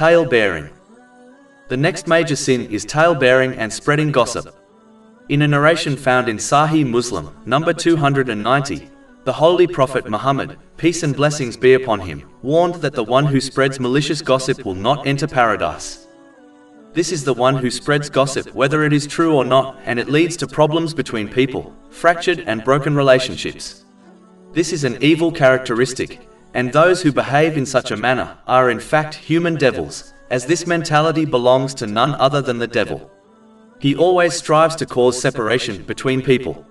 Tale-bearing. The next major sin is tale-bearing and spreading gossip. In a narration found in Sahih Muslim, number 290, the Holy Prophet Muhammad, peace and blessings be upon him, warned that the one who spreads malicious gossip will not enter paradise. This is the one who spreads gossip whether it is true or not, and it leads to problems between people, fractured and broken relationships. This is an evil characteristic, and those who behave in such a manner are in fact human devils, as this mentality belongs to none other than the devil. He always strives to cause separation between people.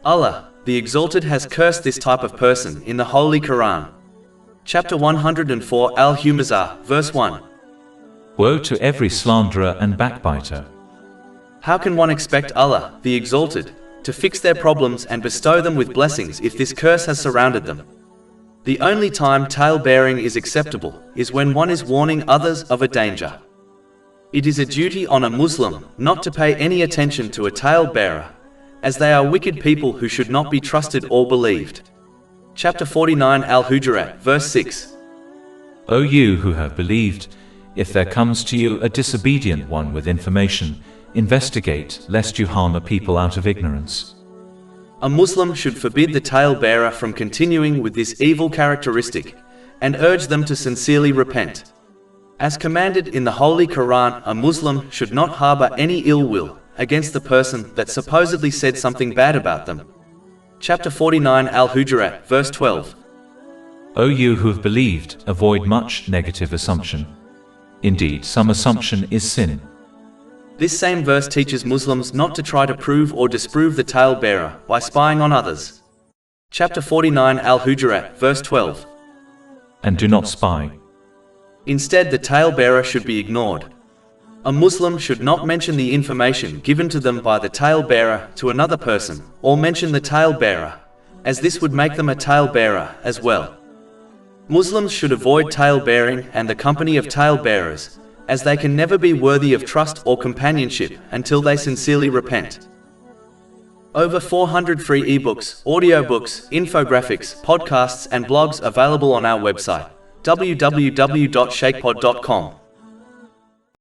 Allah, the Exalted, has cursed this type of person in the Holy Quran. Chapter 104 Al-Humazah, verse 1. Woe to every slanderer and backbiter. How can one expect Allah, the Exalted, to fix their problems and bestow them with blessings if this curse has surrounded them? The only time tale-bearing is acceptable is when one is warning others of a danger. It is a duty on a Muslim not to pay any attention to a tale-bearer, as they are wicked people who should not be trusted or believed. Chapter 49 Al-Hujurat, verse 6. O you who have believed, if there comes to you a disobedient one with information, investigate, lest you harm a people out of ignorance. A Muslim should forbid the tale-bearer from continuing with this evil characteristic, and urge them to sincerely repent. As commanded in the Holy Quran, a Muslim should not harbor any ill will against the person that supposedly said something bad about them. Chapter 49 Al-Hujurat, verse 12. O you who have believed, avoid much negative assumption. Indeed, some assumption is sin. This same verse teaches Muslims not to try to prove or disprove the tale-bearer by spying on others. Chapter 49 Al-Hujurat, verse 12. And do not spy. Instead, the tale-bearer should be ignored. A Muslim should not mention the information given to them by the tale-bearer to another person, or mention the tale-bearer, as this would make them a tale-bearer as well. Muslims should avoid tale-bearing and the company of tale-bearers, as they can never be worthy of trust or companionship until they sincerely repent. Over 400 free ebooks, audiobooks, infographics, podcasts and blogs available on our website, www.shakepod.com.